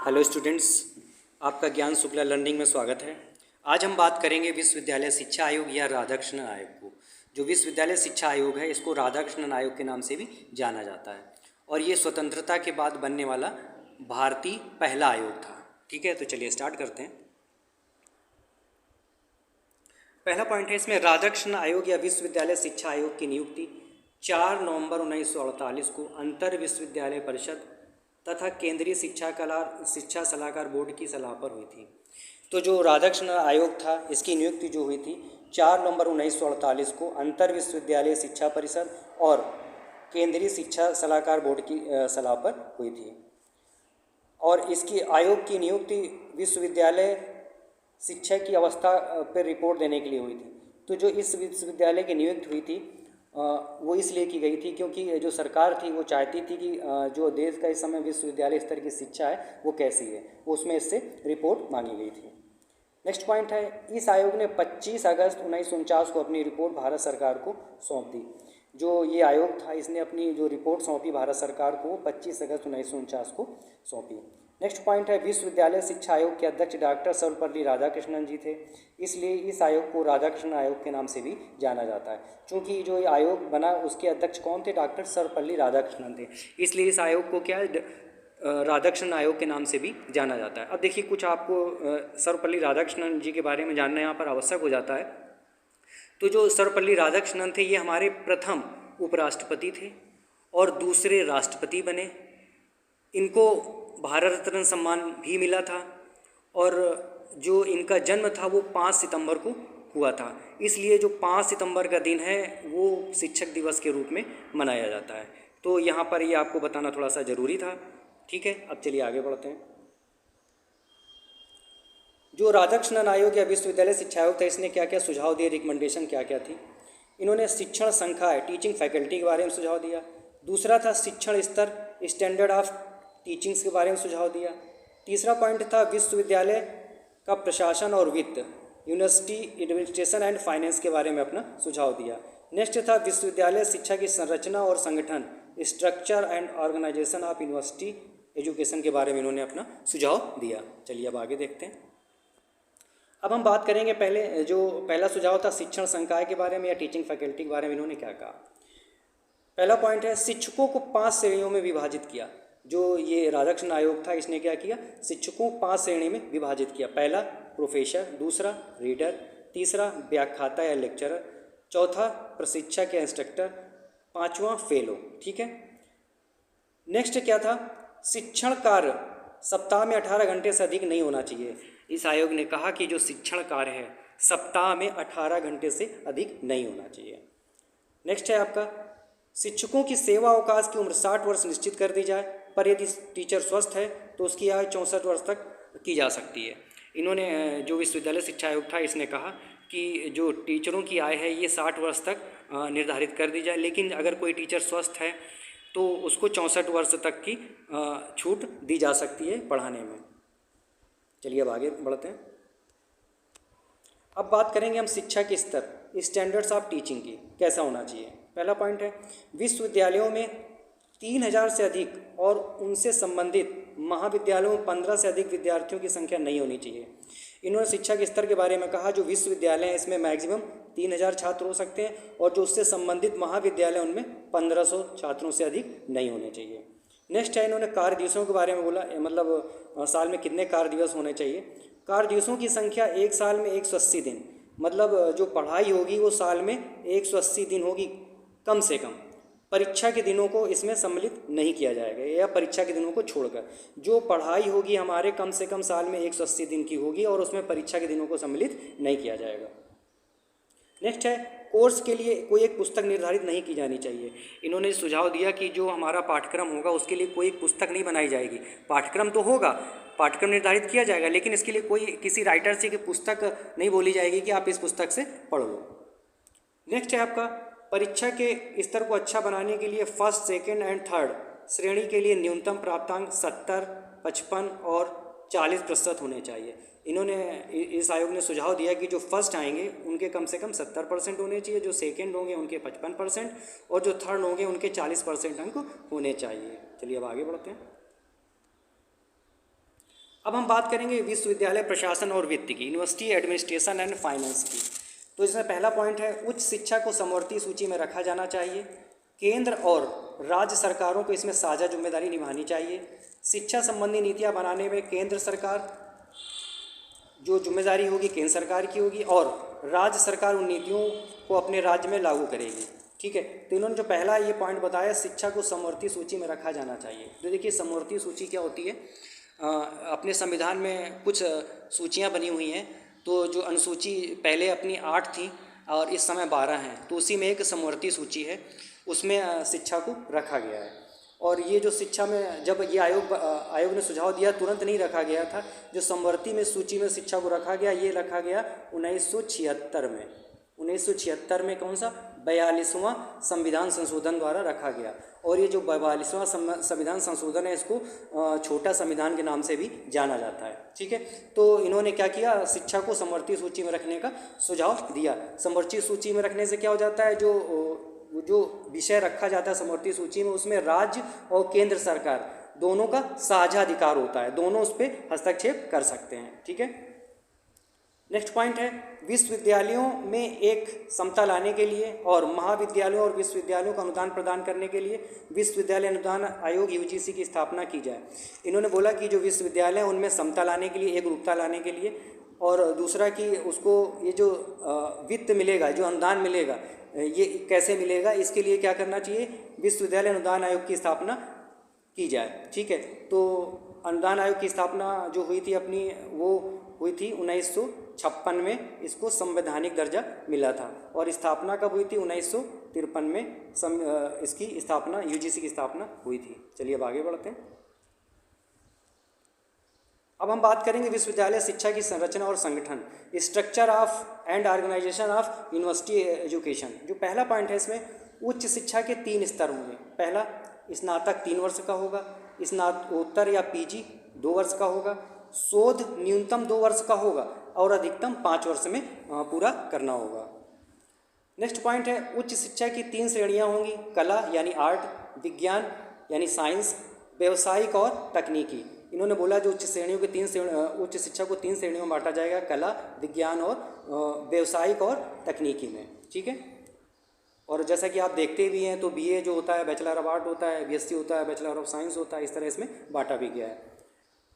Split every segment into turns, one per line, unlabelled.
Hello students, आपका ज्ञान Shukla learning में स्वागत है। आज हम बात करेंगे विश्वविद्यालय शिक्षा आयोग या राधाकृष्णन आयोग को। जो विश्वविद्यालय शिक्षा आयोग है, इसको राधाकृष्णन आयोग के नाम से भी जाना जाता है और ये स्वतंत्रता के बाद बनने वाला भारतीय पहला आयोग था। ठीक है, तो चलिए स्टार्ट करते हैं। पहला पॉइंट है इसमें, राधाकृष्णन आयोग या विश्वविद्यालय शिक्षा आयोग की नियुक्ति 4 नवंबर 1948 को अंतर विश्वविद्यालय परिषद तथा केंद्रीय शिक्षा सलाहकार बोर्ड की सलाह पर हुई थी। तो जो राधाकृष्णन आयोग था, इसकी नियुक्ति जो हुई थी 4 नवंबर 1948 को अंतर विश्वविद्यालय शिक्षा परिषद और केंद्रीय शिक्षा सलाहकार बोर्ड की सलाह पर हुई थी। और इसकी आयोग की नियुक्ति विश्वविद्यालय शिक्षा की अवस्था पर रिपोर्ट देने के लिए हुई थी। तो जो इस विश्वविद्यालय की नियुक्ति हुई थी वो इसलिए की गई थी क्योंकि जो सरकार थी वो चाहती थी कि जो देश का इस समय विश्वविद्यालय स्तर की शिक्षा है वो कैसी है, उसमें इससे रिपोर्ट मांगी गई थी। नेक्स्ट पॉइंट है, इस आयोग ने 25 अगस्त 1949 को अपनी रिपोर्ट भारत सरकार को सौंप दी। जो ये आयोग था, इसने अपनी जो रिपोर्ट सौंपी भारत सरकार को 25 अगस्त 1949 को सौंपी। नेक्स्ट पॉइंट है, विश्वविद्यालय शिक्षा आयोग के अध्यक्ष डॉक्टर सर्वपल्ली राधाकृष्णन जी थे, इसलिए इस आयोग को राधाकृष्णन आयोग के नाम से भी जाना जाता है। क्योंकि जो ये आयोग बना उसके अध्यक्ष कौन थे? डॉक्टर सर्वपल्ली राधाकृष्णन थे, इसलिए इस आयोग को क्या राधाकृष्णन आयोग के नाम से भी जाना जाता है। अब देखिए, कुछ आपको सर्वपल्ली राधाकृष्णन जी के बारे में जानना यहाँ पर आवश्यक हो जाता है। तो जो सर्वपल्ली राधाकृष्णन थे, ये हमारे प्रथम उपराष्ट्रपति थे और दूसरे राष्ट्रपति बने। इनको भारत रत्न सम्मान भी मिला था और जो इनका जन्म था वो 5 सितंबर को हुआ था, इसलिए जो 5 सितंबर का दिन है वो शिक्षक दिवस के रूप में मनाया जाता है। तो यहाँ पर ये आपको बताना थोड़ा सा ज़रूरी था। ठीक है, अब चलिए आगे बढ़ते हैं। जो राधाकृष्णन आयोग या विश्वविद्यालय शिक्षा आयोग था, इसने क्या क्या सुझाव दिए, रिकमेंडेशन क्या क्या थी? इन्होंने शिक्षण संकाय, टीचिंग फैकल्टी के बारे में सुझाव दिया। दूसरा था शिक्षण स्तर, स्टैंडर्ड ऑफ टीचिंग्स के बारे में सुझाव दिया। तीसरा पॉइंट था विश्वविद्यालय का प्रशासन और वित्त, यूनिवर्सिटी एडमिनिस्ट्रेशन एंड फाइनेंस के बारे में अपना सुझाव दिया। नेक्स्ट था विश्वविद्यालय शिक्षा की संरचना और संगठन, structure and organisation of university education के बारे में इन्होंने अपना सुझाव दिया। चलिए अब आगे देखते हैं। अब हम बात करेंगे पहला सुझाव था शिक्षण संकाय के बारे में या टीचिंग फैकल्टी के बारे में इन्होंने क्या कहा। पहला पॉइंट है, शिक्षकों को 5 श्रेणियों में विभाजित किया। जो ये राधाकृष्णन आयोग था, इसने क्या किया? शिक्षकों को 5 श्रेणी में विभाजित किया। पहला प्रोफेसर, दूसरा रीडर, तीसरा व्याख्याता या लेक्चरर, चौथा प्रशिक्षक या इंस्ट्रक्टर, 5वां फेलो। ठीक है, नेक्स्ट क्या था? शिक्षण कार्य सप्ताह में 18 घंटे से अधिक नहीं होना चाहिए। इस आयोग ने कहा कि जो शिक्षण कार्य है सप्ताह में 18 घंटे से अधिक नहीं होना चाहिए। नेक्स्ट है आपका, शिक्षकों की सेवा अवकाश की उम्र 60 वर्ष निश्चित कर दी जाए, पर यदि टीचर स्वस्थ है तो उसकी आयु 64 वर्ष तक की जा सकती है। इन्होंने जो विश्वविद्यालय शिक्षा आयोग था, इसने कहा कि जो टीचरों की आयु है ये 60 वर्ष तक निर्धारित कर दी जाए, लेकिन अगर कोई टीचर स्वस्थ है तो उसको 64 वर्ष तक की छूट दी जा सकती है पढ़ाने में। चलिए अब आगे बढ़ते हैं। अब बात करेंगे हम शिक्षा के स्तर, स्टैंडर्ड्स ऑफ टीचिंग की, कैसा होना चाहिए। पहला पॉइंट है, विश्वविद्यालयों में 3000 से अधिक और उनसे संबंधित महाविद्यालयों में 15 से अधिक विद्यार्थियों की संख्या नहीं होनी चाहिए। इन्होंने शिक्षा के स्तर के बारे में कहा, जो विश्वविद्यालय हैं इसमें मैक्सिमम 3000 छात्र हो सकते हैं और जो उससे संबंधित महाविद्यालय उनमें 1500 छात्रों से अधिक नहीं होने चाहिए। नेक्स्ट है, इन्होंने कार्य दिवसों के बारे में बोला, मतलब साल में कितने कार्य दिवस होने चाहिए। कार्य दिवसों की संख्या एक साल में 180 दिन, मतलब जो पढ़ाई होगी वो साल में 180 दिन होगी कम से कम। परीक्षा के दिनों को इसमें सम्मिलित नहीं किया जाएगा, या परीक्षा के दिनों को छोड़कर जो पढ़ाई होगी हमारे कम से कम साल में 180 दिन की होगी और उसमें परीक्षा के दिनों को सम्मिलित नहीं किया जाएगा। नेक्स्ट है, कोर्स के लिए कोई एक पुस्तक निर्धारित नहीं की जानी चाहिए। इन्होंने सुझाव दिया कि जो हमारा पाठ्यक्रम होगा उसके लिए कोई एक पुस्तक नहीं बनाई जाएगी। पाठ्यक्रम तो होगा, पाठ्यक्रम निर्धारित किया जाएगा, लेकिन इसके लिए कोई किसी राइटर से की पुस्तक नहीं बोली जाएगी कि आप इस पुस्तक से पढ़ लो। नेक्स्ट है आपका, परीक्षा के स्तर को अच्छा बनाने के लिए फर्स्ट, सेकेंड एंड थर्ड श्रेणी के लिए न्यूनतम प्राप्तांक 70, 55 और 40% होने चाहिए। इन्होंने इस आयोग ने सुझाव दिया कि जो फर्स्ट आएंगे उनके कम से कम 70% होने चाहिए, जो सेकेंड होंगे उनके 55% और जो थर्ड होंगे उनके 40% अंक होने चाहिए। चलिए अब आगे बढ़ते हैं। अब हम बात करेंगे विश्वविद्यालय प्रशासन और वित्त की, यूनिवर्सिटी एडमिनिस्ट्रेशन एंड फाइनेंस की। तो इसमें पहला पॉइंट है उच्च शिक्षा को समवर्ती सूची में रखा जाना चाहिए। केंद्र और राज्य सरकारों को इसमें साझा जिम्मेदारी निभानी चाहिए। शिक्षा संबंधी नीतियां बनाने में केंद्र सरकार जो जिम्मेदारी होगी केंद्र सरकार की होगी और राज्य सरकार उन नीतियों को अपने राज्य में लागू करेगी। ठीक है, तो इन्होंने जो पहला ये पॉइंट बताया शिक्षा को समवर्ती सूची में रखा जाना चाहिए। तो देखिए समवर्ती सूची क्या होती है, अपने संविधान में कुछ सूचियां बनी हुई हैं, तो जो अनुसूची पहले अपनी 8 थी और इस समय 12 हैं, तो उसी में एक समवर्ती सूची है, उसमें शिक्षा को रखा गया है। और ये जो शिक्षा में जब ये आयोग ने सुझाव दिया तुरंत नहीं रखा गया था, जो समवर्ती में सूची में शिक्षा को रखा गया ये रखा गया 1976 में। 1976 में कौन सा 42वां संविधान संशोधन द्वारा रखा गया। और ये जो 42वां संविधान संशोधन है इसको छोटा संविधान के नाम से भी जाना जाता है। ठीक है, तो इन्होंने क्या किया, शिक्षा को समवर्ती सूची में रखने का सुझाव दिया। समवर्ती सूची में रखने से क्या हो जाता है, जो विषय रखा जाता है समवर्ती सूची में उसमें राज्य और केंद्र सरकार दोनों का साझा अधिकार होता है, दोनों उस पर हस्तक्षेप कर सकते हैं। ठीक है, नेक्स्ट पॉइंट है विश्वविद्यालयों में एक समता लाने के लिए और महाविद्यालयों और विश्वविद्यालयों को अनुदान प्रदान करने के लिए विश्वविद्यालय अनुदान आयोग यूजीसी की स्थापना की जाए। इन्होंने बोला कि जो विश्वविद्यालय हैं उनमें समता लाने के लिए, एक रूपता लाने के लिए, और दूसरा कि उसको ये जो वित्त मिलेगा, जो अनुदान मिलेगा, ये कैसे मिलेगा, इसके लिए क्या करना चाहिए, विश्वविद्यालय अनुदान आयोग की स्थापना की जाए। ठीक है, तो अनुदान आयोग की स्थापना जो हुई थी अपनी वो हुई थी 1956 में, इसको संवैधानिक दर्जा मिला था। और स्थापना कब हुई थी, 1953 में इसकी स्थापना यूजीसी की स्थापना हुई थी। चलिए अब आगे बढ़ते हैं। अब हम बात करेंगे विश्वविद्यालय शिक्षा की संरचना और संगठन, structure of and organisation of university education. जो पहला पॉइंट है इसमें उच्च शिक्षा के 3 स्तर होंगे। पहला स्नातक 3 वर्ष का होगा, स्नातकोत्तर या पीजी 2 वर्ष का होगा, शोध न्यूनतम 2 वर्ष का होगा और अधिकतम 5 वर्ष में पूरा करना होगा। नेक्स्ट पॉइंट है उच्च शिक्षा की 3 श्रेणियां होंगी, कला यानी आर्ट, विज्ञान यानी साइंस, व्यावसायिक और तकनीकी। इन्होंने बोला जो उच्च शिक्षा को 3 श्रेणियों में बांटा जाएगा, कला, विज्ञान और व्यावसायिक और तकनीकी में। ठीक है, और जैसा कि आप देखते भी हैं तो बीए जो होता है बैचलर ऑफ आर्ट होता है, बीएससी होता है बैचलर ऑफ साइंस होता है, इस तरह इसमें बांटा भी गया है।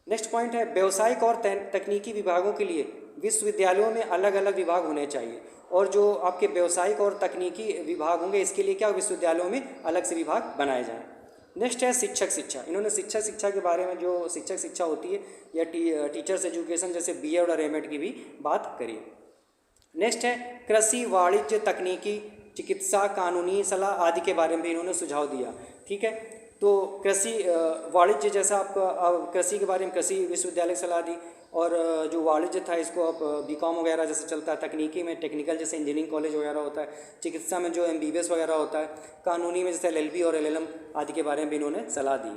नेक्स्ट पॉइंट है व्यावसायिक और तकनीकी विभागों के लिए विश्वविद्यालयों में अलग अलग विभाग होने चाहिए, और जो आपके व्यावसायिक और तकनीकी विभाग होंगे इसके लिए क्या विश्वविद्यालयों में अलग से विभाग बनाए जाएं। नेक्स्ट है शिक्षक शिक्षा। इन्होंने शिक्षा के बारे में जो शिक्षक शिक्षा होती है या टीचर्स एजुकेशन जैसे बीएड और एमएड की भी बात करी। नेक्स्ट है कृषि, वाणिज्य, तकनीकी, चिकित्सा, कानूनी सलाह आदि के बारे में भी इन्होंने सुझाव दिया। ठीक है, तो कृषि वाणिज्य जैसा आपका कृषि के बारे में कृषि विश्वविद्यालय सलाह दी, और जो वाणिज्य था इसको आप बीकॉम वगैरह जैसे चलता है, तकनीकी में टेक्निकल जैसे इंजीनियरिंग कॉलेज वगैरह होता है, चिकित्सा में जो एमबीबीएस वगैरह होता है, कानूनी में जैसे एलएलबी और एलएलएम आदि के बारे में भी इन्होंने सलाह दी।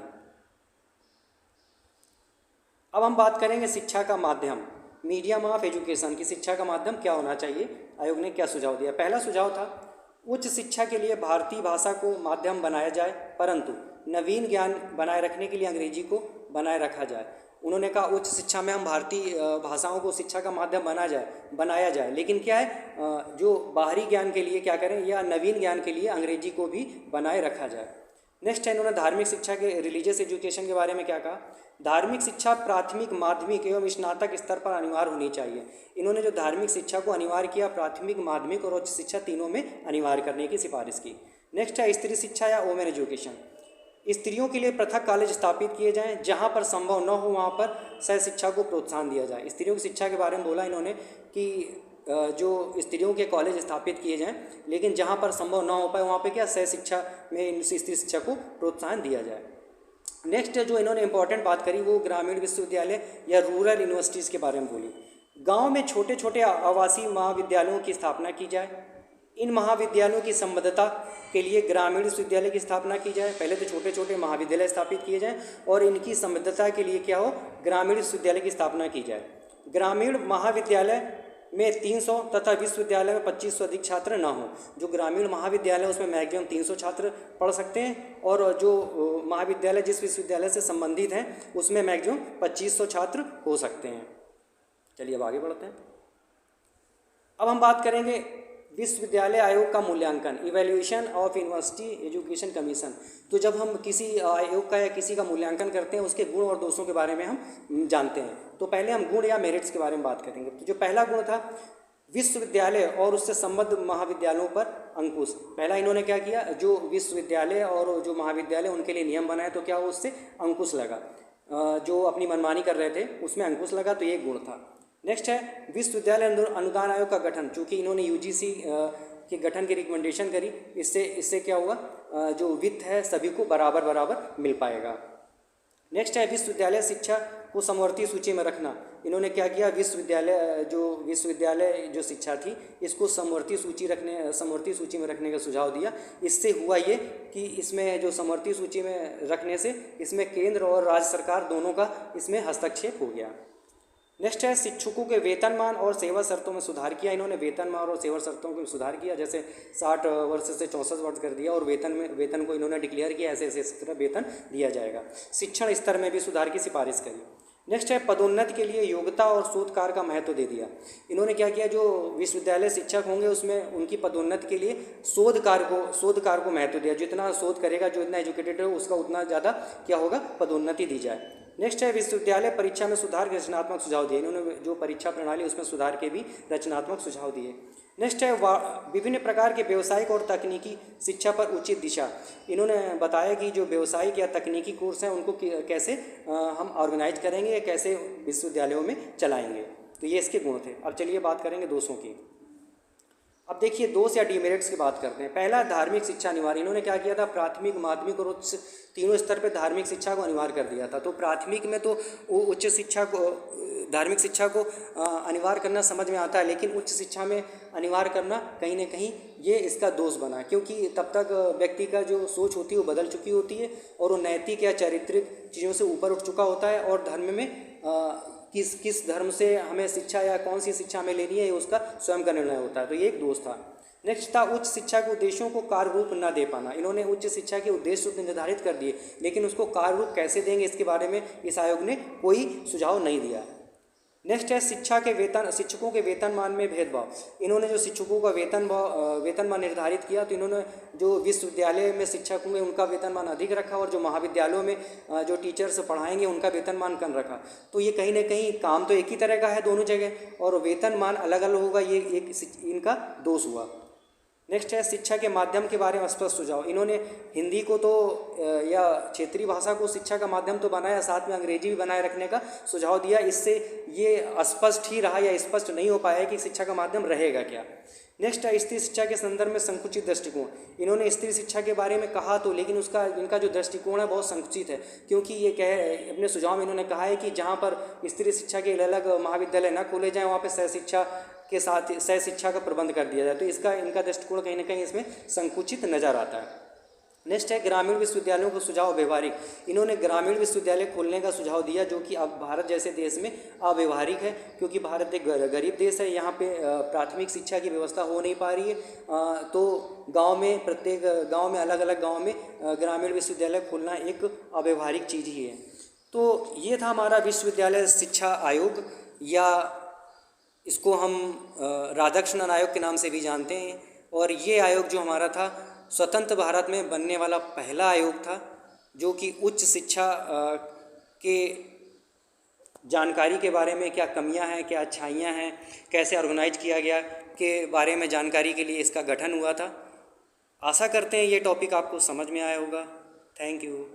अब हम बात करेंगे शिक्षा का माध्यम, मीडियम ऑफ एजुकेशन की शिक्षा का माध्यम क्या होना चाहिए, आयोग ने क्या सुझाव दिया। पहला सुझाव था उच्च शिक्षा के लिए भारतीय भाषा को माध्यम बनाया जाए, परंतु नवीन ज्ञान बनाए रखने के लिए अंग्रेजी को बनाए रखा जाए। उन्होंने कहा उच्च शिक्षा में हम भारतीय भाषाओं को शिक्षा का माध्यम बनाया जाए, लेकिन क्या है जो बाहरी ज्ञान के लिए क्या करें या नवीन ज्ञान के लिए अंग्रेजी को भी बनाए रखा जाए। नेक्स्ट है इन्होंने धार्मिक शिक्षा के रिलीजियस एजुकेशन के बारे में क्या कहा, धार्मिक शिक्षा प्राथमिक, माध्यमिक एवं स्नातक स्तर पर अनिवार्य होनी चाहिए। इन्होंने जो धार्मिक शिक्षा को अनिवार्य किया प्राथमिक, माध्यमिक और उच्च शिक्षा तीनों में अनिवार्य करने की सिफारिश की। नेक्स्ट है स्त्री शिक्षा या वोमेन एजुकेशन, स्त्रियों के लिए पृथक कॉलेज स्थापित किए जाएं, जहां पर संभव न हो वहां पर सह शिक्षा को प्रोत्साहन दिया जाए। स्त्रियों की शिक्षा के बारे में बोला इन्होंने कि जो स्त्रियों के कॉलेज स्थापित किए जाएं, लेकिन जहां पर संभव न हो पाए वहां पे क्या सह शिक्षा में स्त्री शिक्षा को प्रोत्साहन दिया जाए। नेक्स्ट जो इन्होंने इंपॉर्टेंट बात करी वो ग्रामीण विश्वविद्यालय या रूरल यूनिवर्सिटीज़ के बारे में बोली। गाँव में छोटे छोटे आवासीय महाविद्यालयों की स्थापना की जाए, इन महाविद्यालयों की संबद्धता के लिए ग्रामीण विश्वविद्यालय की स्थापना की जाए। पहले तो छोटे छोटे महाविद्यालय स्थापित किए जाएं और इनकी संबद्धता के लिए क्या हो ग्रामीण विश्वविद्यालय की स्थापना की जाए। ग्रामीण महाविद्यालय में 300 तथा विश्वविद्यालय में 2500 अधिक छात्र ना हो। जो ग्रामीण महाविद्यालय है उसमें मैक्सिमम 300 छात्र पढ़ सकते हैं और जो महाविद्यालय जिस विश्वविद्यालय से संबंधित हैं उसमें मैक्सिमम 2500 छात्र हो सकते हैं। चलिए अब आगे बढ़ते हैं। अब हम बात करेंगे विश्वविद्यालय आयोग का मूल्यांकन, evaluation of university education commission. तो जब हम किसी आयोग का या किसी का मूल्यांकन करते हैं उसके गुण और दोषों के बारे में हम जानते हैं। तो पहले हम गुण या मेरिट्स के बारे में बात करेंगे। तो जो पहला गुण था विश्वविद्यालय और उससे संबद्ध महाविद्यालयों पर अंकुश। पहला इन्होंने क्या किया, जो विश्वविद्यालय और जो महाविद्यालय उनके लिए नियम बनाए तो क्या हुआ, उससे अंकुश लगा, जो अपनी मनमानी कर रहे थे उसमें अंकुश लगा, तो ये गुण था। नेक्स्ट है विश्वविद्यालय अनुदान आयोग का गठन, चूँकि इन्होंने यूजीसी के गठन की रिकमेंडेशन करी, इससे क्या हुआ, जो वित्त है सभी को बराबर बराबर मिल पाएगा। नेक्स्ट है विश्वविद्यालय शिक्षा को समवर्ती सूची में रखना। इन्होंने क्या किया, विश्वविद्यालय जो शिक्षा थी इसको समवर्ती सूची में रखने का सुझाव दिया। इससे हुआ ये कि इसमें जो समवर्ती सूची में रखने से इसमें केंद्र और राज्य सरकार दोनों का इसमें हस्तक्षेप हो गया। नेक्स्ट है शिक्षकों के वेतनमान और सेवा शर्तों में सुधार किया। इन्होंने वेतनमान और सेवा शर्तों में सुधार किया, जैसे 60 वर्ष से 64 वर्ष कर दिया और वेतन को इन्होंने डिक्लेयर किया, ऐसे इस तरह वेतन दिया जाएगा। शिक्षण स्तर में भी सुधार की सिफारिश करी। नेक्स्ट है पदोन्नति के लिए योग्यता और शोध कार्य का महत्व दे दिया। इन्होंने क्या किया, जो विश्वविद्यालय शिक्षक होंगे उसमें उनकी पदोन्नति के लिए शोध कार्य को महत्व दिया। जितना शोध करेगा, जो इतना एजुकेटेड है उसका उतना ज़्यादा क्या होगा, पदोन्नति दी जाए। नेक्स्ट है विश्वविद्यालय परीक्षा में सुधार के रचनात्मक सुझाव दिए। इन्होंने जो परीक्षा प्रणाली उसमें सुधार के भी रचनात्मक सुझाव दिए। नेक्स्ट है विभिन्न प्रकार के व्यावसायिक और तकनीकी शिक्षा पर उचित दिशा। इन्होंने बताया कि जो व्यावसायिक या तकनीकी कोर्स हैं उनको कैसे हम ऑर्गेनाइज करेंगे, कैसे विश्वविद्यालयों में चलाएंगे। तो ये इसके गुण थे। अब चलिए बात करेंगे दोषों की। अब देखिए दोष या डिमेरिट्स की बात करते हैं। पहला धार्मिक शिक्षा अनिवार्य। इन्होंने क्या किया था, प्राथमिक, माध्यमिक और उच्च तीनों स्तर पर धार्मिक शिक्षा को अनिवार्य कर दिया था। तो प्राथमिक में तो उच्च शिक्षा को, धार्मिक शिक्षा को अनिवार्य करना समझ में आता है, लेकिन उच्च शिक्षा में अनिवार्य करना कहीं ना कहीं ये इसका दोष बना, क्योंकि तब तक व्यक्ति का जो सोच होती है वो बदल चुकी होती है और वो नैतिक या चारित्रिक चीज़ों से ऊपर उठ चुका होता है और धर्म में किस धर्म से हमें शिक्षा या कौन सी शिक्षा हमें लेनी है ये उसका स्वयं का निर्णय होता है। तो ये एक दोष था। नेक्स्ट था उच्च शिक्षा के उद्देश्यों को कार्य रूप न दे पाना। इन्होंने उच्च शिक्षा के उद्देश्य तो निर्धारित कर दिए, लेकिन उसको कार्य रूप कैसे देंगे इसके बारे में इस आयोग ने कोई सुझाव नहीं दिया। नेक्स्ट है शिक्षकों के वेतनमान में भेदभाव। इन्होंने जो शिक्षकों का वेतनमान निर्धारित किया, तो इन्होंने जो विश्वविद्यालय में शिक्षक होंगे उनका वेतनमान अधिक रखा और जो महाविद्यालयों में जो टीचर्स पढ़ाएंगे उनका वेतनमान कम रखा। तो ये कहीं ना कहीं काम तो एक ही तरह का है दोनों जगह और वेतनमान अलग अलग होगा, ये एक इनका दोष हुआ। नेक्स्ट है शिक्षा के माध्यम के बारे में स्पष्ट सुझाव। इन्होंने हिंदी को तो या क्षेत्रीय भाषा को शिक्षा का माध्यम तो बनाया, साथ में अंग्रेजी भी बनाए रखने का सुझाव दिया। इससे ये अस्पष्ट ही रहा या स्पष्ट नहीं हो पाया कि शिक्षा का माध्यम रहेगा क्या। नेक्स्ट है स्त्री शिक्षा के संदर्भ में संकुचित दृष्टिकोण। इन्होंने स्त्री शिक्षा के बारे में कहा तो, लेकिन इनका जो दृष्टिकोण है बहुत संकुचित है, क्योंकि ये अपने सुझाव में इन्होंने कहा है कि जहाँ पर स्त्री शिक्षा के अलग महाविद्यालय न खोले जाएँ वहाँ पर सहशिक्षा के साथ सहशिक्षा का प्रबंध कर दिया जाए। तो इनका दृष्टिकोण कहीं ना कहीं इसमें संकुचित नजर आता है। नेक्स्ट है ग्रामीण विश्वविद्यालयों को सुझाव व्यवहारिक। इन्होंने ग्रामीण विश्वविद्यालय खोलने का सुझाव दिया, जो कि अब भारत जैसे देश में अव्यवहारिक है, क्योंकि भारत एक गरीब देश है, यहाँ पे प्राथमिक शिक्षा की व्यवस्था हो नहीं पा रही है। तो प्रत्येक गाँव में अलग अलग गाँव में ग्रामीण विश्वविद्यालय खोलना एक अव्यवहारिक चीज़ ही है। तो ये था हमारा विश्वविद्यालय शिक्षा आयोग, या इसको हम राधाकृष्णन आयोग के नाम से भी जानते हैं। और ये आयोग जो हमारा था स्वतंत्र भारत में बनने वाला पहला आयोग था, जो कि उच्च शिक्षा के जानकारी के बारे में क्या कमियां हैं, क्या अच्छाइयां हैं, कैसे ऑर्गेनाइज किया गया के बारे में जानकारी के लिए इसका गठन हुआ था। आशा करते हैं ये टॉपिक आपको समझ में आया होगा। Thank you.